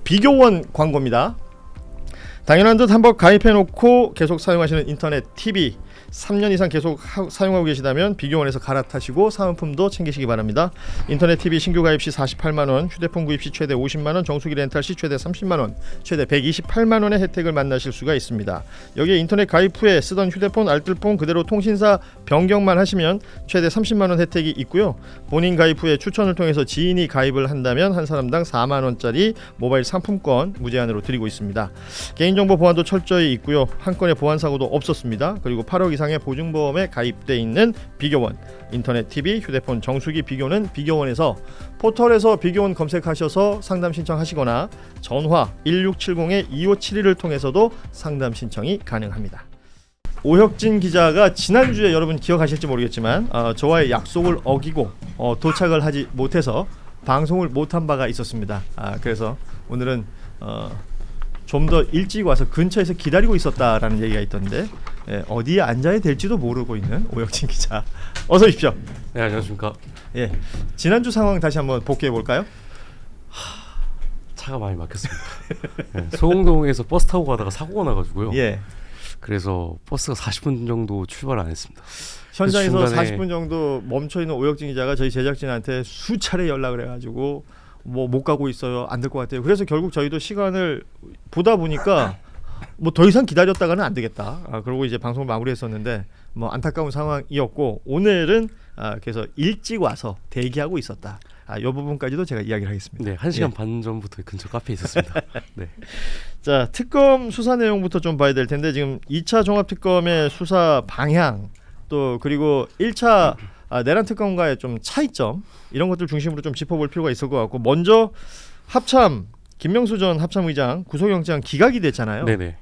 비교원 광고입니다. 당연한 듯 한번 가입해놓고 계속 사용하시는 인터넷 TV 3년 이상 계속 사용하고 계시다면 비교원에서 갈아타시고 사은품도 챙기시기 바랍니다. 인터넷 TV 신규 가입 시 48만원, 휴대폰 구입 시 최대 50만원, 정수기 렌탈 시 최대 30만원, 최대 128만원의 혜택을 만나실 수가 있습니다. 여기에 인터넷 가입 후에 쓰던 휴대폰, 알뜰폰 그대로 통신사 변경만 하시면 최대 30만원 혜택이 있고요. 본인 가입 후에 추천을 통해서 지인이 가입을 한다면 한 사람당 4만원짜리 모바일 상품권 무제한으로 드리고 있습니다. 개인정보 보안도 철저히 있고요. 한 건의 보안사고도 없었습니다. 그리고 8억 이상의 보증보험에 가입돼 있는 비교원, 인터넷 TV, 휴대폰 정수기 비교는 비교원에서 포털에서 비교원 검색하셔서 상담 신청하시거나 전화 1670-2571을 통해서도 상담 신청이 가능합니다. 오혁진 기자가 지난주에 여러분 기억하실지 모르겠지만 저와의 약속을 어기고 도착을 하지 못해서 방송을 못한 바가 있었습니다. 그래서 오늘은 좀 더 일찍 와서 근처에서 기다리고 있었다라는 얘기가 있던데 어디에 앉아야 될지도 모르고 있는 오혁진 기자, 어서 오십시오. 네, 안녕하십니까. 예, 지난주 상황 다시 한번 복귀해 볼까요? 차가 많이 막혔습니다. 네, 소흥동에서 버스 타고 가다가 사고가 나가지고요. 예. 그래서 버스가 40분 정도 출발 안 했습니다. 현장에서 중간에 40분 정도 멈춰 있는 오혁진 기자가 저희 제작진한테 수차례 연락을 해가지고 뭐 못 가고 있어요, 안 될 것 같아요. 그래서 결국 저희도 시간을 보다 보니까 뭐 더 이상 기다렸다가는 안 되겠다. 그러고 이제 방송을 마무리했었는데 뭐 안타까운 상황이었고 오늘은 그래서 일찍 와서 대기하고 있었다. 이 부분까지도 제가 이야기를 하겠습니다. 네, 1시간 반 전부터 근처 카페에 있었습니다. 네. 자, 특검 수사 내용부터 좀 봐야 될 텐데 지금 2차 종합특검의 수사 방향 또 그리고 1차 내란 특검과의 좀 차이점 이런 것들 중심으로 좀 짚어볼 필요가 있을 것 같고 먼저 합참 김명수 전 합참의장 구속영장 기각이 됐잖아요. 네네.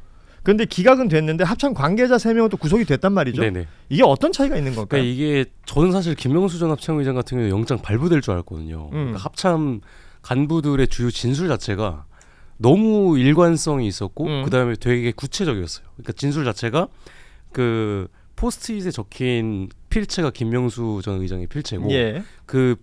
그런데 기각은 됐는데 합참 관계자 3명은 또 구속이 됐단 말이죠. 네네. 이게 어떤 차이가 있는 걸까요? 그러니까 이게 저는 사실 김명수 전 합참의장 같은 경우에 영장 발부될 줄 알았거든요. 그러니까 합참 간부들의 주요 진술 자체가 너무 일관성이 있었고 그다음에 되게 구체적이었어요. 그러니까 진술 자체가 그 포스트잇에 적힌 필체가 김명수 전 의장의 필체고 예. 그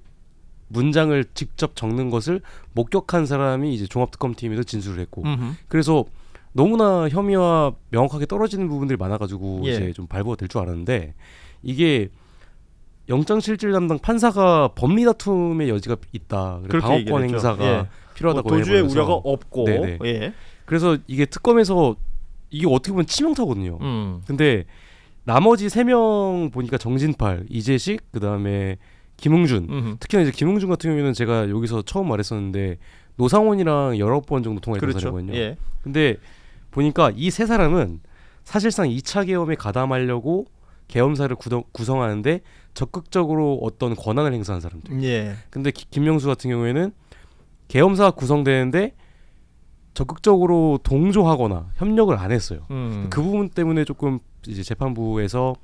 문장을 직접 적는 것을 목격한 사람이 이제 종합특검팀에서 진술을 했고 그래서 너무나 혐의와 명확하게 떨어지는 부분들이 많아가지고 예. 이제 좀 발부가 될 줄 알았는데 이게 영장실질 담당 판사가 법리 다툼의 여지가 있다. 방어권 행사가 예. 필요하다고 뭐 도주의 해버려서. 우려가 없고 예. 그래서 이게 특검에서 이게 어떻게 보면 치명타거든요. 근데 나머지 3명 보니까 정진팔, 이재식, 그다음에 김웅준. 특히나 이제 김웅준 같은 경우에는 제가 여기서 처음 말했었는데 노상원이랑 여러 번 정도 통화했던 그렇죠. 사람이거든요. 예. 근데 보니까 이 세 사람은 사실상 2차 계엄에 가담하려고 계엄사를 구성하는데 적극적으로 어떤 권한을 행사한 사람들. 예. 근데 김명수 같은 경우에는 계엄사가 구성되는데 적극적으로 동조하거나 협력을 안 했어요. 그 부분 때문에 조금 이제 재판부에서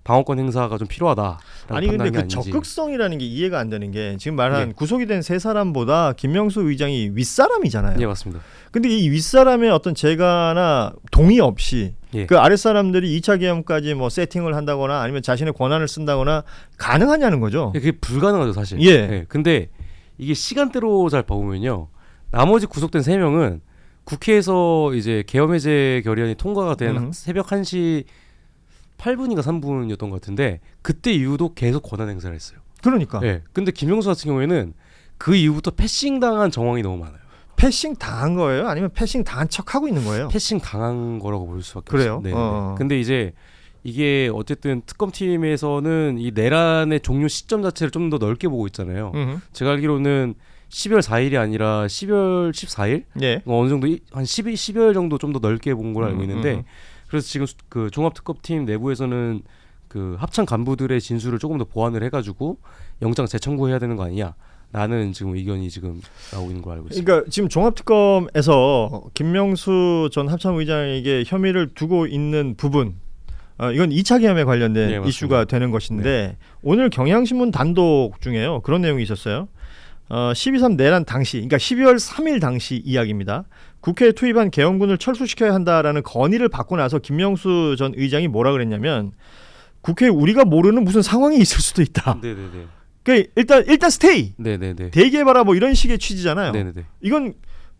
방어권 행사가 좀 필요하다. 아니 근데 그 적극성이라는 게 이해가 안 되는 게 지금 말한 구속이 된 세 사람보다 김명수 의장이 윗사람이잖아요. 예, 맞습니다. 근데 이 윗사람의 어떤 재가나 동의 없이 그 아랫사람들이 2차 계엄까지 뭐 세팅을 한다거나 아니면 자신의 권한을 쓴다거나 가능하냐는 거죠. 그게 불가능하죠, 사실. 예. 근데 이게 시간대로 잘 봐보면요. 나머지 구속된 3명은 국회에서 이제 계엄 해제 결의안이 통과가 된 새벽 1시 8분인가 3분이었던 것 같은데 그때 이후도 계속 권한 행사를 했어요. 그러니까. 예. 근데 김명수 같은 경우에는 그 이후부터 패싱 당한 정황이 너무 많아요. 패싱 당한 거예요? 아니면 패싱 당한 척 하고 있는 거예요? 패싱 당한 거라고 볼 수밖에 그래요? 없어요. 네. 근데 이제 이게 어쨌든 특검팀에서는 이 내란의 종료 시점 자체를 좀 더 넓게 보고 있잖아요. 제가 알기로는 12월 4일이 아니라 12월 14일? 예. 어느 정도 한 12월 정도 좀 더 넓게 본 걸로 알고 있는데 그래서 지금 그 종합특검팀 내부에서는 그 합참 간부들의 진술을 조금 더 보완을 해가지고 영장 재청구해야 되는 거 아니냐 라는 지금 의견이 지금 나오고 있는 걸 알고 있습니다. 그러니까 지금 종합특검에서 김명수 전 합참의장에게 혐의를 두고 있는 부분 이건 2차 계엄에 관련된 이슈가 되는 것인데 오늘 경향신문 단독 중에요. 그런 내용이 있었어요. 12.3 내란 당시, 그러니까 12월 3일 당시 이야기입니다. 국회에 투입한 계엄군을 철수시켜야 한다라는 건의를 받고 나서 김명수 전 의장이 뭐라 그랬냐면 국회에 우리가 모르는 무슨 상황이 있을 수도 있다. 네네네. 그러니까 일단 스테이. 네네네. 대기해봐라 뭐 이런 식의 취지잖아요. 네네네. 이건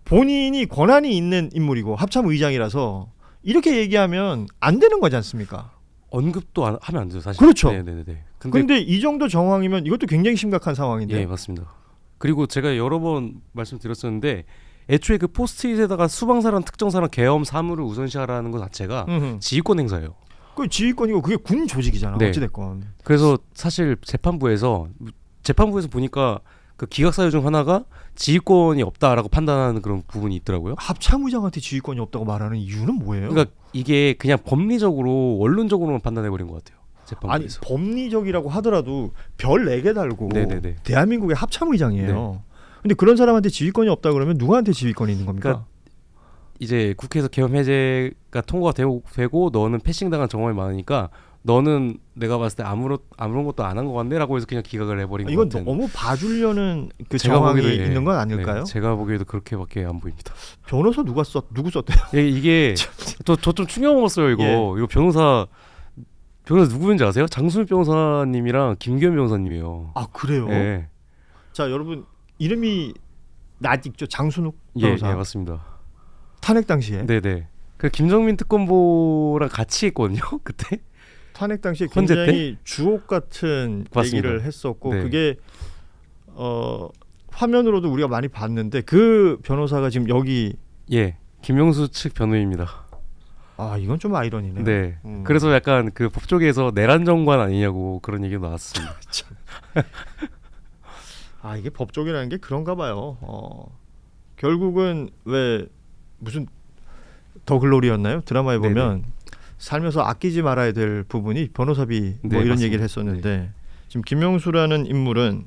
본인이 권한이 있는 인물이고 합참의장이라서 이렇게 얘기하면 안 되는 거지 않습니까? 언급도 하면 안 돼요, 사실. 그렇죠. 네네네. 근데 이 정도 정황이면 이것도 굉장히 심각한 상황인데. 예, 맞습니다. 그리고 제가 여러 번 말씀드렸었는데 애초에 그 포스트잇에다가 수방사랑 특정사랑 계엄 사무를 우선시하라는 것 자체가 지휘권 행사예요. 그 지휘권이고 그게 군 조직이잖아. 네. 어찌됐건. 그래서 사실 재판부에서 보니까 그 기각 사유 중 하나가 지휘권이 없다라고 판단하는 그런 부분이 있더라고요. 합참의장한테 지휘권이 없다고 말하는 이유는 뭐예요? 그러니까 이게 그냥 법리적으로 원론적으로만 판단해 버린 것 같아요. 아니 재판부에서. 법리적이라고 하더라도 별 4개 달고 네네네. 대한민국의 합참의장이에요. 근데 그런 사람한테 지휘권이 없다 그러면 누구한테 지휘권이 있는 겁니까? 그러니까 이제 국회에서 계엄 해제가 통과가 되고 너는 패싱당한 정황이 많으니까 너는 내가 봤을 때 아무런 것도 안 한 것 같네라고 해서 그냥 기각을 해버린 것 이건 같은. 너무 봐주려는 그 제가 정황이 보기에도, 예. 있는 건 아닐까요? 네, 제가 보기에도 그렇게밖에 안 보입니다. 변호사 누구 썼대요? 이게 저 좀 충격 먹었어요 이거. 예. 이거 변호사 누구인지 아세요? 장수민 변호사님이랑 김기현 변호사님이에요. 아 그래요? 예. 자 여러분 이름이 낯익죠? 장순욱 예, 변호사. 예, 맞습니다. 탄핵 당시에. 네네. 그 김정민 특검보랑 같이 했거든요 그때. 탄핵 당시에 헌재 굉장히 주옥 같은 맞습니다. 얘기를 했었고 네. 그게 화면으로도 우리가 많이 봤는데 그 변호사가 지금 여기 예, 김용수 측 변호인입니다. 아 이건 좀 아이러니네요. 네. 그래서 약간 그 법조계에서 내란 정관 아니냐고 그런 얘기가 나왔습니다. 아 이게 법조계라는 게 그런가 봐요. 결국은 왜 무슨 더 글로리였나요? 드라마에 네네. 보면 살면서 아끼지 말아야 될 부분이 변호사비 뭐 네, 이런 맞습니다. 얘기를 했었는데 지금 김명수라는 인물은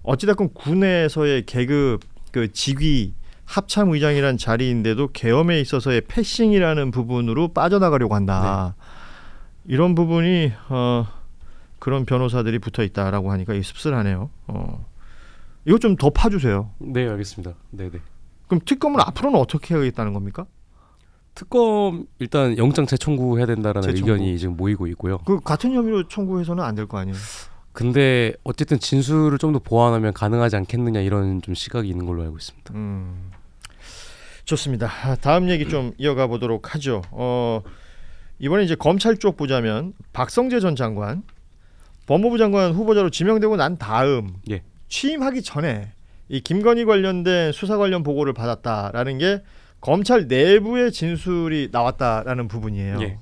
어찌됐건 군에서의 계급 그 직위 합참의장이란 자리인데도 계엄에 있어서의 패싱이라는 부분으로 빠져나가려고 한다. 이런 부분이 그런 변호사들이 붙어 있다라고 하니까 씁쓸하네요. 이거 좀 더 파주세요. 네, 알겠습니다. 네네. 그럼 특검은 앞으로는 어떻게 하겠다는 겁니까? 특검 일단 영장 재청구해야 된다라는 재청구. 의견이 지금 모이고 있고요. 그 같은 혐의로 청구해서는 안 될 거 아니에요. 근데 어쨌든 진술을 좀 더 보완하면 가능하지 않겠느냐 이런 좀 시각이 있는 걸로 알고 있습니다. 좋습니다. 다음 얘기 좀 이어가 보도록 하죠. 이번에 이제 검찰 쪽 보자면 박성재 전 장관 법무부 장관 후보자로 지명되고 난 다음 예. 취임하기 전에 이 김건희 관련된 수사 관련 보고를 받았다라는 게 검찰 내부의 진술이 나왔다라는 부분이에요. 예.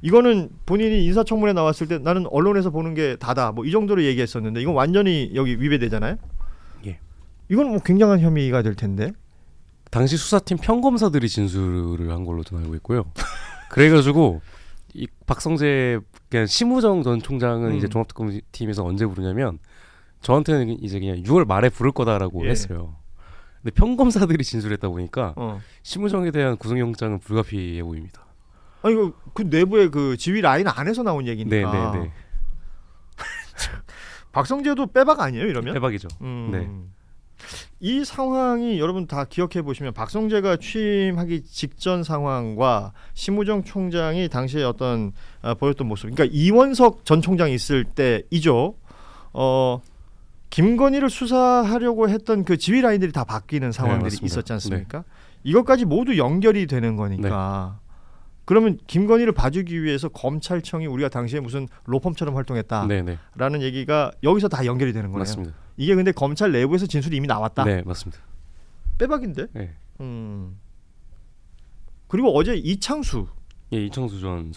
이거는 본인이 인사청문회 나왔을 때 나는 언론에서 보는 게 다다 뭐 이 정도로 얘기했었는데 이건 완전히 여기 위배되잖아요. 예. 이건 뭐 굉장한 혐의가 될 텐데. 당시 수사팀 평검사들이 진술을 한 걸로 저는 알고 있고요. 그래가지고 이 박성재 그냥 심우정 전 총장은 이제 종합특검팀에서 언제 부르냐면 저한테는 이제 그냥 6월 말에 부를 거다라고 예. 했어요. 근데 평검사들이 진술했다 보니까 어. 심우정에 대한 구속영장은 불가피해 보입니다. 아니 그 내부의 그 지휘 라인 안에서 나온 얘기니까. 네네네. 박성재도 빼박 아니에요 이러면? 대박이죠. 네. 이 상황이 여러분 다 기억해 보시면 박성재가 취임하기 직전 상황과 심우정 총장이 당시에 어떤 보였던 모습. 그러니까 이원석 전 총장이 있을 때이죠. 김건희를 수사하려고 했던 그 지휘 라인들이 다 바뀌는 상황들이 맞습니다. 있었지 않습니까? 이것까지 모두 연결이 되는 거니까. 그러면 김건희를 봐주기 위해서 검찰청이 우리가 당시에 무슨 로펌처럼 활동했다라는 네네. 얘기가 여기서 다 연결이 되는 거예요. 맞습니다. 이게 근데 검찰 내부에서 진술이 이미 나왔다. 네, 맞습니다. 빼박인데. 네. 그리고 어제 이창수 예, 이창수 전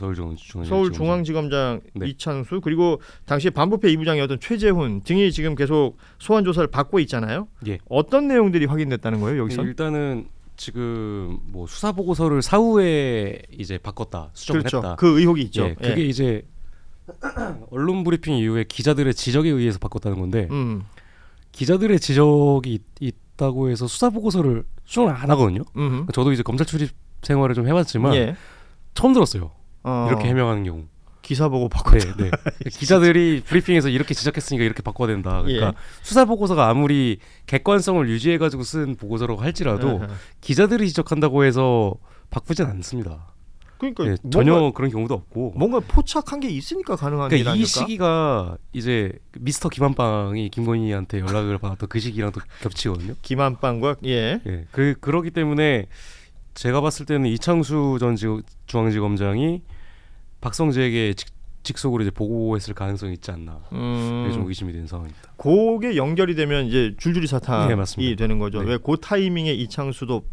서울중앙지검장 네. 이창수 그리고 당시 반부패 2부장이었던 최재훈 등이 지금 계속 소환 조사를 받고 있잖아요. 예. 어떤 내용들이 확인됐다는 거예요 여기서? 네, 일단은 지금 뭐 수사 보고서를 사후에 이제 바꿨다 수정을 그렇죠. 했다. 그 의혹이 있죠. 예, 그게 이제 언론 브리핑 이후에 기자들의 지적에 의해서 바꿨다는 건데 기자들의 지적이 있다고 해서 수사 보고서를 수정을 안 하거든요. 저도 이제 검찰 출입 생활을 좀 해봤지만 예. 처음 들었어요. 어, 이렇게 해명하는 경우. 기사 보고 바꿨다. 네. 기자들이 브리핑에서 이렇게 지적했으니까 이렇게 바꿔야 된다. 그러니까 예. 수사 보고서가 아무리 객관성을 유지해가지고 쓴 보고서라고 할지라도 기자들이 지적한다고 해서 바꾸진 않습니다. 그러니까 예, 전혀 그런 경우도 없고 뭔가 포착한 게 있으니까 가능한 일 그러니까 아닐까? 이 시기가 이제 미스터 김한빵이 김건희한테 연락을 받았던 그 시기랑 또 겹치거든요. 김한빵과 예. 예, 그러기 때문에 제가 봤을 때는 이창수 전 중앙지검장이 박성재에게 직속으로 이제 보고했을 가능성이 있지 않나. 그게 좀 의심이 되는 상황입니다. 그게 연결이 되면 이제 줄줄이 사탕이 네, 맞습니다. 되는 거죠. 네. 왜 그 타이밍에 이창수도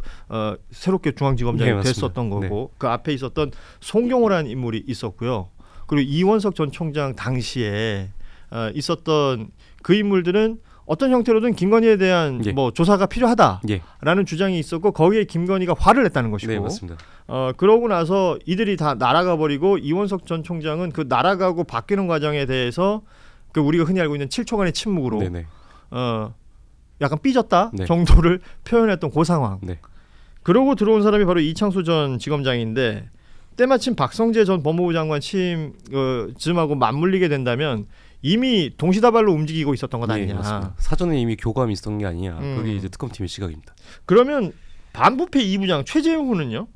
새롭게 중앙지검장이 네, 됐었던 거고 네. 그 앞에 있었던 송경호라는 인물이 있었고요. 그리고 이원석 전 총장 당시에 있었던 그 인물들은 어떤 형태로든 김건희에 대한 예. 뭐 조사가 필요하다라는 예. 주장이 있었고 거기에 김건희가 화를 냈다는 것이고 네, 맞습니다. 그러고 나서 이들이 다 날아가 버리고 이원석 전 총장은 그 날아가고 바뀌는 과정에 대해서 그 우리가 흔히 알고 있는 7초간의 침묵으로 네네. 약간 삐졌다 네. 정도를 표현했던 그 상황. 네. 그러고 들어온 사람이 바로 이창수 전 지검장인데 때마침 박성재 전 법무부 장관 취임 즈음하고 맞물리게 된다면 이미 동시다발로 움직이고 있었던 것 아니냐. 네, 맞습니다. 사전에 이미 교감이 있었던 게 아니냐. 그게 이제 특검팀의 시각입니다. 그러면 반부패 2부장 최재형 후는요?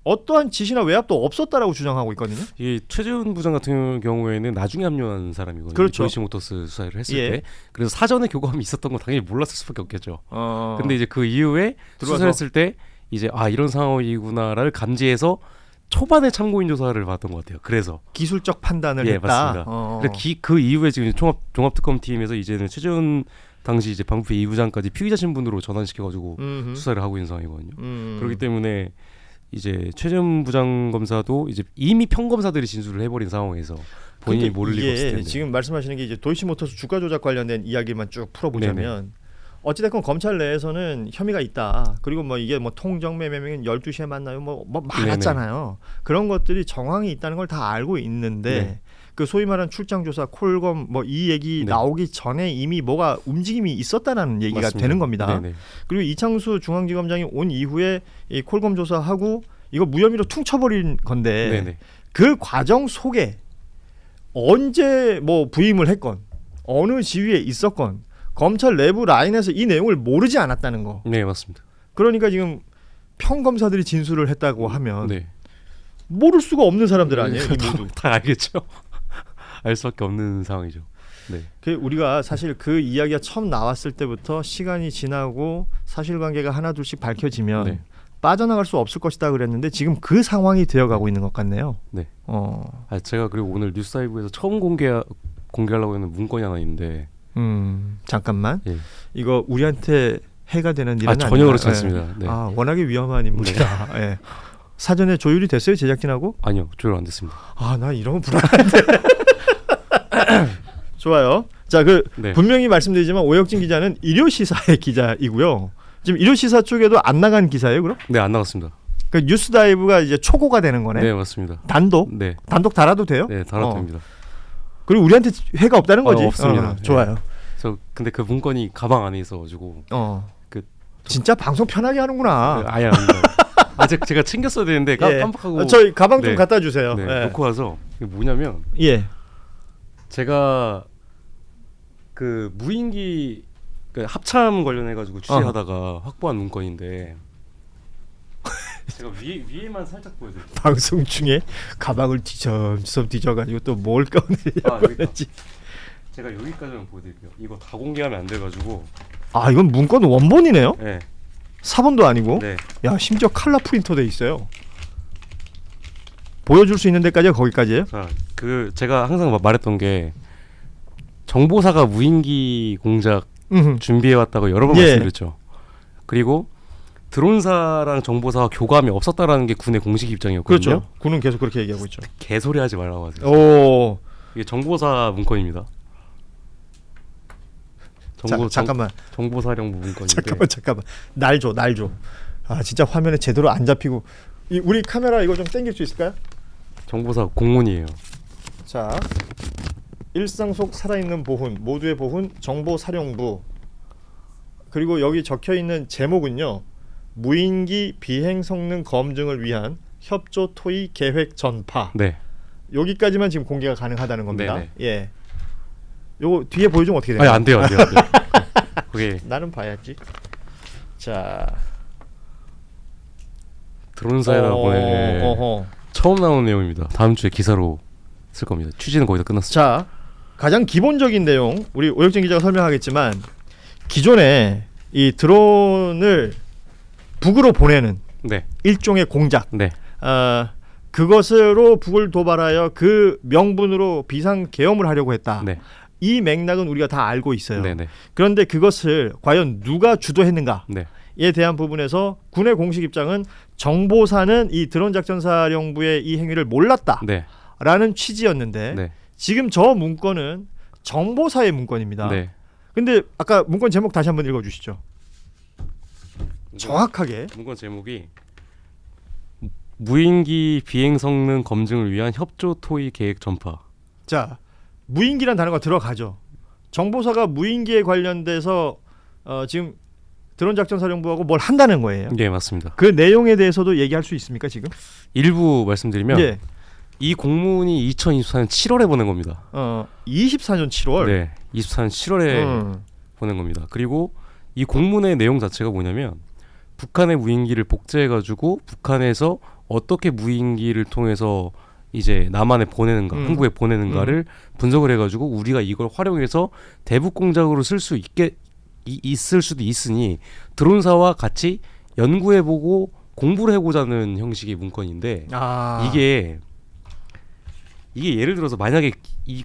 어떠한 지시나 외압도 없었다라고 주장하고 있거든요. 이 최재훈 부장 같은 경우에는 나중에 합류한 사람이거든요. 그렇죠. 도이치모터스 수사를 했을 예. 때. 그래서 사전에 교감이 있었던 건 당연히 몰랐을 수밖에 없겠죠. 근데 이제 그 이후에 들어와서. 수사했을 때 이제 이런 상황이구나를 감지해서 초반에 참고인 조사를 받았던 것 같아요. 그래서 기술적 판단을 예, 했다. 맞습니다. 그 이후에 지금 종합특검팀에서 이제는 최재훈 당시 이제 반부패 2부장까지 피의자 신분으로 전환시켜가지고 수사를 하고 있는 상황이거든요. 그렇기 때문에 이제 최재훈 부장검사도 이제 이미 평검사들이 진술을 해버린 상황에서 본인이 모를 리가 없을 텐데. 지금 말씀하시는 게 이제 도이치모터스 주가 조작 관련된 이야기만 쭉 풀어보자면 어찌됐건 검찰 내에서는 혐의가 있다. 그리고 뭐 이게 뭐 통정매매면 12시에 만나요. 뭐 많았잖아요. 그런 것들이 정황이 있다는 걸 다 알고 있는데 그 소위 말하는 출장조사, 콜검 뭐 이 얘기 나오기 전에 이미 뭐가 움직임이 있었다는 얘기가 맞습니다. 되는 겁니다. 네네. 그리고 이창수 중앙지검장이 온 이후에 이 콜검 조사하고 이거 무혐의로 퉁쳐버린 건데 네네. 그 과정 속에 언제 뭐 부임을 했건 어느 지위에 있었건 검찰 내부 라인에서 이 내용을 모르지 않았다는 거. 네, 맞습니다. 그러니까 지금 평검사들이 진술을 했다고 하면 네. 모를 수가 없는 사람들 아니에요? 이 모두. 다 알겠죠. 알 수밖에 없는 상황이죠. 네. 그 우리가 사실 그 이야기가 처음 나왔을 때부터 시간이 지나고 사실관계가 하나둘씩 밝혀지면 빠져나갈 수 없을 것이다 그랬는데 지금 그 상황이 되어가고 있는 것 같네요. 네. 제가 그리고 오늘 뉴스라이브에서 처음 공개하려고 하는 문건이 하나 있는데. 잠깐만. 이거 우리한테 해가 되는 일은 전혀 아닌가요? 그렇지 않습니다. 네. 워낙에 위험한 인물이다. 예. 사전에 조율이 됐어요 제작진하고? 아니요, 조율 안 됐습니다. 나 이런 건 불안한데. 좋아요. 자, 분명히 말씀드리지만 오혁진 기자는 일요시사의 기자이고요. 지금 일요시사 쪽에도 안 나간 기사예요, 그럼? 네, 안 나갔습니다. 그 뉴스다이브가 이제 초고가 되는 거네. 네, 맞습니다. 단독? 네. 단독 달아도 돼요? 네, 달아도 됩니다. 그리고 우리한테 해가 없다는 거지? 없습니다. 좋아요. 근데 그 문건이 가방 안에 있어가지고. 진짜 방송 편하게 하는구나. 아예 아닙니다. 제가 챙겼어야 되는데 깜빡하고. 저희 가방 좀 갖다 주세요. 놓고 와서 이게 뭐냐면. 제가 그 무인기 합참 관련해가지고 취재하다가 확보한 문건인데 제가 위에만 살짝 보여드릴게요. 방송 중에 가방을 뒤적뒤적 뒤져가지고 또 뭘 꺼내려고 했지. 제가 여기까지만 보여드릴게요. 이거 다 공개하면 안 돼가지고. 이건 문건 원본이네요? 네. 사본도 아니고? 네. 야, 심지어 칼라 프린터 돼 있어요. 보여줄 수 있는 데까지가 거기까지예요? 자, 제가 항상 말했던 게 정보사가 무인기 공작 준비해왔다고 여러 번 말씀드렸죠. 그리고 드론사랑 정보사와 교감이 없었다라는 게 군의 공식 입장이었거든요. 그렇죠. 군은 계속 그렇게 얘기하고 있죠. 개소리 하지 말라고 하세요. 이게 정보사 문건입니다. 잠깐만. 정보사령부 문건인데. 잠깐만. 날 줘. 진짜 화면에 제대로 안 잡히고. 우리 카메라 이거 좀 당길 수 있을까요? 정보사 공문이에요. 자, 일상 속 살아있는 보훈, 모두의 보훈, 정보사령부. 그리고 여기 적혀있는 제목은요. 무인기 비행 성능 검증을 위한 협조 토의 계획 전파. 네. 여기까지만 지금 공개가 가능하다는 겁니다. 네네. 예. 요거 뒤에 보여주면 어떻게 되나요? 안 돼요. 그게 나는 봐야지. 자, 드론사에다 보내. 처음 나온 내용입니다. 다음 주에 기사로 쓸 겁니다. 취지는 거의 다 끝났습니다. 자, 가장 기본적인 내용 우리 오혁진 기자가 설명하겠지만 기존에 이 드론을 북으로 보내는 네. 일종의 공작, 네. 그것으로 북을 도발하여 그 명분으로 비상 계엄을 하려고 했다. 네. 이 맥락은 우리가 다 알고 있어요. 네. 네. 그런데 그것을 과연 누가 주도했는가에 네. 대한 부분에서 군의 공식 입장은 정보사는 이 드론 작전사령부의 이 행위를 몰랐다라는 네. 취지였는데 네. 지금 저 문건은 정보사의 문건입니다. 네. 근데 아까 문건 제목 다시 한번 읽어주시죠. 정확하게. 문건 제목이 무인기 비행 성능 검증을 위한 협조 토의 계획 전파. 자, 무인기란 단어가 들어가죠. 정보사가 무인기에 관련돼서 지금 드론 작전사령부하고 뭘 한다는 거예요. 네, 맞습니다. 그 내용에 대해서도 얘기할 수 있습니까 지금? 일부 말씀드리면 예. 이 공문이 2024년 7월에 보낸 겁니다. 24년 7월. 네, 24년 7월에 보낸 겁니다. 그리고 이 공문의 내용 자체가 뭐냐면 북한의 무인기를 복제해가지고 북한에서 어떻게 무인기를 통해서 이제 남한에 보내는가, 한국에 보내는가를 분석을 해가지고 우리가 이걸 활용해서 대북 공작으로 쓸 수 있을 수도 있으니 드론사와 같이 연구해보고 공부를 해보자는 형식의 문건인데 이게 예를 들어서 만약에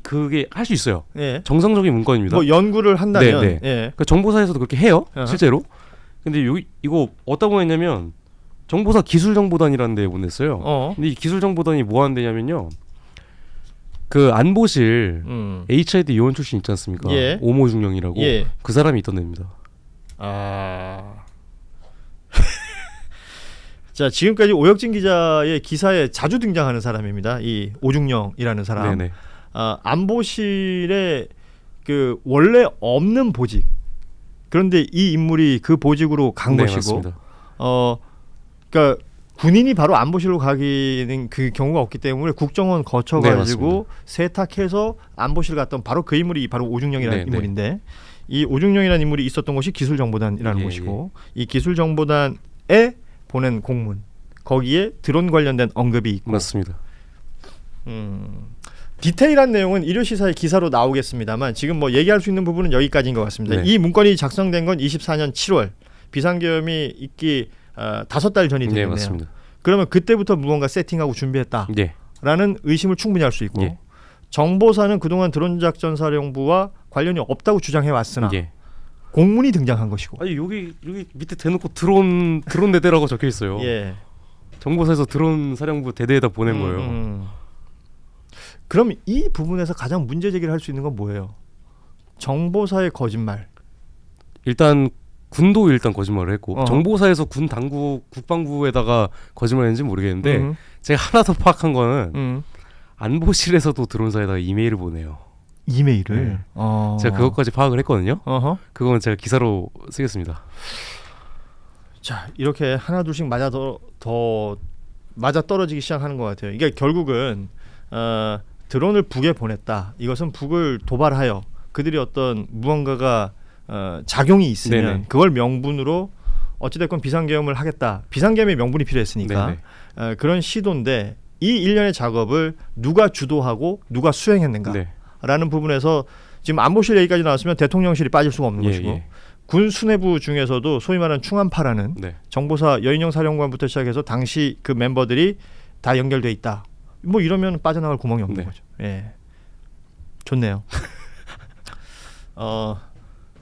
그게 할 수 있어요. 예. 정상적인 문건입니다. 뭐 연구를 한다면. 네. 예. 그러니까 정보사에서도 그렇게 해요. 어허. 실제로. 근데 이거 어디다 보냈냐면 정보사 기술정보단이라는 데에 보냈어요. 근데 이 기술정보단이 뭐 하는 데냐면요. 그 안보실 HID 요원 출신 있지 않습니까? 예. 오모중령이라고. 예. 그 사람이 있던 데입니다. 자, 지금까지 오혁진 기자의 기사에 자주 등장하는 사람입니다. 이 오중령이라는 사람. 네네. 안보실에 그 원래 없는 보직. 그런데 이 인물이 그 보직으로 간 네, 것이고, 맞습니다. 그러니까 군인이 바로 안보실로 가기는 그 경우가 없기 때문에 국정원 거쳐가지고 네, 세탁해서 안보실 갔던 바로 그 인물이 바로 오중령이라는 네, 인물인데 이 오중령이라는 인물이 있었던 곳이 기술정보단이라는 예, 곳이고 이 기술정보단에 보낸 공문 거기에 드론 관련된 언급이 있고 맞습니다. 디테일한 내용은 일요시사의 기사로 나오겠습니다만 지금 뭐 얘기할 수 있는 부분은 여기까지인 것 같습니다. 네. 이 문건이 작성된 건 24년 7월 비상계엄이 있기 5달 전이 네, 되겠네요. 맞습니다. 그러면 그때부터 무언가 세팅하고 준비했다라는 예. 의심을 충분히 할 수 있고 예. 정보사는 그동안 드론작전사령부와 관련이 없다고 주장해 왔으나 예. 공문이 등장한 것이고 아니 여기 밑에 대놓고 드론 대대라고 적혀 있어요. 예. 정보사에서 드론 사령부 대대에다 보낸 거예요. 그럼 이 부분에서 가장 문제 제기를 할 수 있는 건 뭐예요? 정보사의 거짓말. 일단 군도 일단 거짓말을 했고 어허. 정보사에서 군 당국 국방부에다가 거짓말했는지 모르겠는데 제가 하나 더 파악한 거는 안보실에서도 드론사에다가 이메일을 보내요. 이메일을. 네. 제가 그것까지 파악을 했거든요. 그건 제가 기사로 쓰겠습니다. 자, 이렇게 하나 둘씩 맞아 떨어지기 시작하는 것 같아요. 이게 결국은 드론을 북에 보냈다. 이것은 북을 도발하여 그들이 어떤 무언가가 작용이 있으면 네네. 그걸 명분으로 어찌됐건 비상계엄을 하겠다. 비상계엄의 명분이 필요했으니까 그런 시도인데 이 일련의 작업을 누가 주도하고 누가 수행했는가 네. 라는 부분에서 지금 안보실 얘기까지 나왔으면 대통령실이 빠질 수가 없는 예, 것이고 예. 군 수뇌부 중에서도 소위 말하는 충안파라는 네. 정보사 여인영 사령관부터 시작해서 당시 그 멤버들이 다 연결돼 있다. 뭐 이러면 빠져나갈 구멍이 없는 네. 거죠. 예, 좋네요.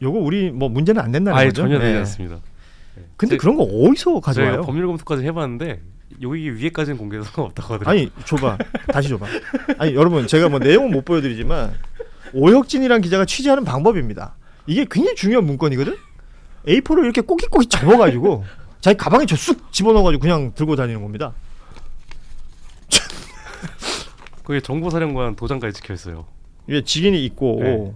요거 우리 뭐 문제는 안 된다는 거죠? 전혀 되지 않습니다. 근데 그런 거 어디서 제가 가져와요? 법률 검토까지 해봤는데 여기 위에까지는 공개해서 상관없다고 하더라고요. 아니 줘봐, 다시 줘봐. 아니 여러분 제가 뭐 내용은 못 보여드리지만 오혁진이란 기자가 취재하는 방법입니다. 이게 굉장히 중요한 문건이거든. A4를 이렇게 꼬깃꼬깃 접어가지고 자기 가방에 쑥 집어넣어가지고 그냥 들고 다니는 겁니다. 거기에 정보사령관 도장까지 찍혀 있어요. 이게 직인이 있고 네.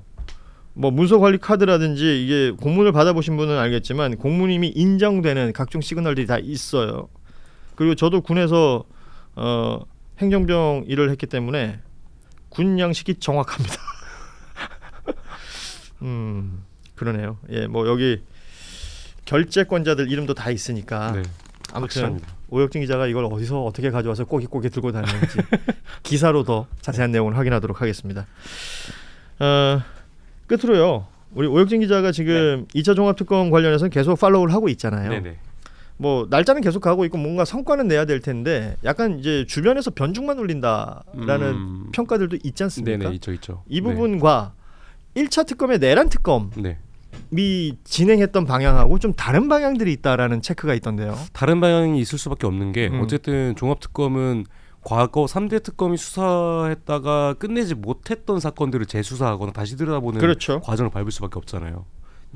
뭐 문서관리 카드라든지 이게 공문을 받아보신 분은 알겠지만 공문이 이미 인정되는 각종 시그널들이 다 있어요. 그리고 저도 군에서 행정병 일을 했기 때문에 군 양식이 정확합니다. 그러네요. 예, 뭐 여기 결재권자들 이름도 다 있으니까 네. 아무튼 확실합니다. 오혁진 기자가 이걸 어디서 어떻게 가져와서 꼬깃꼬깃 들고 다니는지 기사로 더 자세한 내용을 확인하도록 하겠습니다. 끝으로요. 우리 오혁진 기자가 지금 2차 종합특검 관련해서 계속 팔로우를 하고 있잖아요. 네네. 뭐 날짜는 계속 가고 있고 뭔가 성과는 내야 될 텐데 약간 이제 주변에서 변죽만 울린다라는 평가들도 있지 않습니까? 네네, 있죠. 이 부분과 1차 특검의 내란 특검이 네. 진행했던 방향하고 좀 다른 방향들이 있다라는 체크가 있던데요. 다른 방향이 있을 수밖에 없는 게 어쨌든 종합특검은 과거 3대 특검이 수사했다가 끝내지 못했던 사건들을 재수사하거나 다시 들여다보는 그렇죠. 과정을 밟을 수밖에 없잖아요.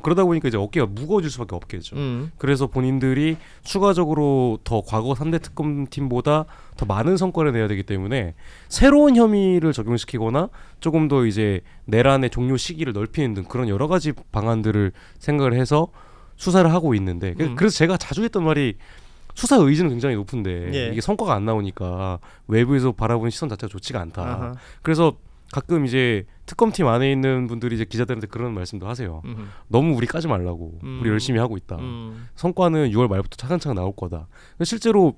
그러다 보니까 이제 어깨가 무거워질 수밖에 없겠죠. 그래서 본인들이 추가적으로 더 과거 3대 특검팀보다 더 많은 성과를 내야 되기 때문에 새로운 혐의를 적용시키거나 조금 더 이제 내란의 종료 시기를 넓히는 등 그런 여러 가지 방안들을 생각을 해서 수사를 하고 있는데 그래서 제가 자주 했던 말이 수사 의지는 굉장히 높은데 예. 이게 성과가 안 나오니까 외부에서 바라보는 시선 자체가 좋지가 않다. 아하. 그래서 가끔 이제 특검팀 안에 있는 분들이 이제 기자들한테 그런 말씀도 하세요. 너무 우리 까지 말라고. 우리 열심히 하고 있다. 성과는 6월 말부터 차근차근 나올 거다. 실제로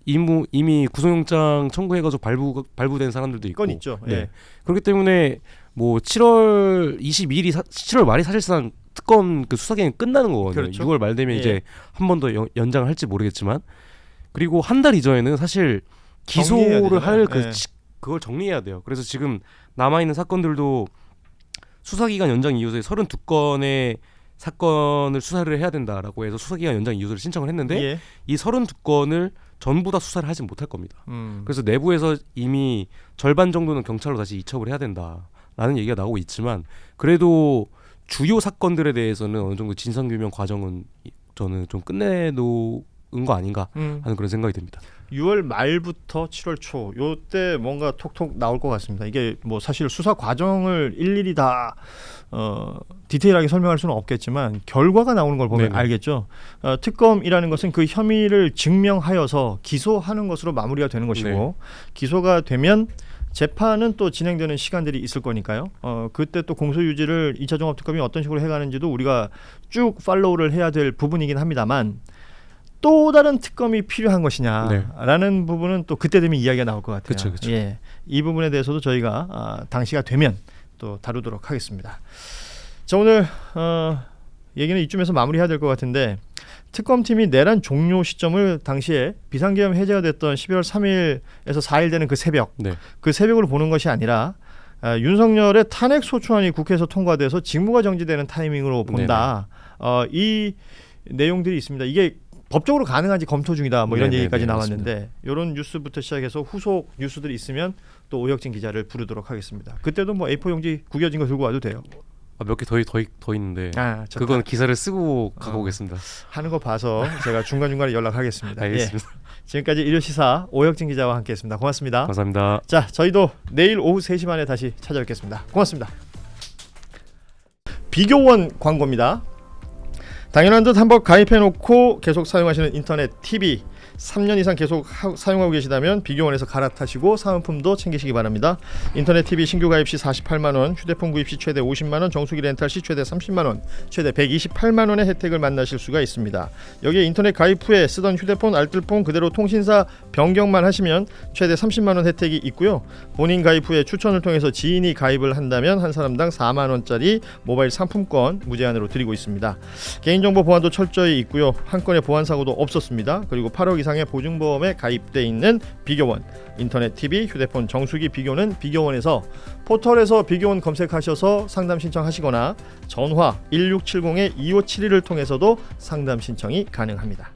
이미 구속영장 청구해가지고 발부된 사람들도 있고. 건 있죠. 네. 예. 그렇기 때문에 뭐 7월 22일이 7월 말이 사실상 특검 그 수사 기간이 끝나는 거거든요. 그렇죠. 6월 말 되면 예. 이제 한 번 더 연장을 할지 모르겠지만 그리고 한 달 이전에는 사실 기소를 할 그걸 정리해야 돼요. 그래서 지금 남아있는 사건들도 수사기간 연장 이유서에 32건의 사건을 수사를 해야 된다라고 해서 수사기간 연장 이유서를 신청을 했는데 예. 이 32건을 전부 다 수사를 하진 못할 겁니다. 그래서 내부에서 이미 절반 정도는 경찰로 다시 이첩을 해야 된다라는 얘기가 나오고 있지만 그래도 주요 사건들에 대해서는 어느 정도 진상규명 과정은 저는 좀 끝내놓은 거 아닌가 하는 그런 생각이 듭니다. 6월 말부터 7월 초 요때 뭔가 톡톡 나올 것 같습니다. 이게 뭐 사실 수사 과정을 일일이 다 디테일하게 설명할 수는 없겠지만 결과가 나오는 걸 보면 네네. 알겠죠. 특검이라는 것은 그 혐의를 증명하여서 기소하는 것으로 마무리가 되는 것이고 네. 기소가 되면 재판은 또 진행되는 시간들이 있을 거니까요. 그때 또 공소유지를 2차 종합특검이 어떤 식으로 해가는지도 우리가 쭉 팔로우를 해야 될 부분이긴 합니다만 또 다른 특검이 필요한 것이냐라는 부분은 또 그때 되면 이야기가 나올 것 같아요. 그쵸. 예, 이 부분에 대해서도 저희가 당시가 되면 또 다루도록 하겠습니다. 자, 오늘 얘기는 이쯤에서 마무리해야 될 것 같은데 특검팀이 내란 종료 시점을 당시에 비상계엄 해제가 됐던 12월 3일에서 4일 되는 그 새벽 네. 그 새벽으로 보는 것이 아니라 윤석열의 탄핵 소추안이 국회에서 통과돼서 직무가 정지되는 타이밍으로 본다. 이 내용들이 있습니다. 이게 법적으로 가능한지 검토 중이다. 뭐 이런 얘기까지 나왔는데 이런 뉴스부터 시작해서 후속 뉴스들이 있으면 또 오혁진 기자를 부르도록 하겠습니다. 그때도 뭐 A4 용지 구겨진 거 들고 와도 돼요. 몇 개 더 있는데 그건 기사를 쓰고 가고 오겠습니다. 하는 거 봐서 제가 중간중간에 연락하겠습니다. 알겠습니다. 예. 지금까지 일요시사 오혁진 기자와 함께했습니다. 고맙습니다. 감사합니다. 자, 저희도 내일 오후 3시 반에 다시 찾아뵙겠습니다. 고맙습니다. 비교원 광고입니다. 당연한 듯 한번 가입해놓고 계속 사용하시는 인터넷 TV 3년 이상 계속 사용하고 계시다면 비교원에서 갈아타시고 사은품도 챙기시기 바랍니다. 인터넷 TV 신규 가입 시 48만원, 휴대폰 구입 시 최대 50만원, 정수기 렌탈 시 최대 30만원, 최대 128만원의 혜택을 만나실 수가 있습니다. 여기에 인터넷 가입 후에 쓰던 휴대폰, 알뜰폰 그대로 통신사 변경만 하시면 최대 30만원 혜택이 있고요. 본인 가입 후에 추천을 통해서 지인이 가입을 한다면 한 사람당 4만원짜리 모바일 상품권 무제한으로 드리고 있습니다. 개인정보 보안도 철저히 있고요. 한 건의 보안 사고도 없었습니다. 그리고 8억 이상의 보증보험에 가입돼 있는 비교원, 인터넷 TV, 휴대폰 정수기 비교는 비교원에서 포털에서 비교원 검색하셔서 상담 신청하시거나 전화 1670-2572를 통해서도 상담 신청이 가능합니다.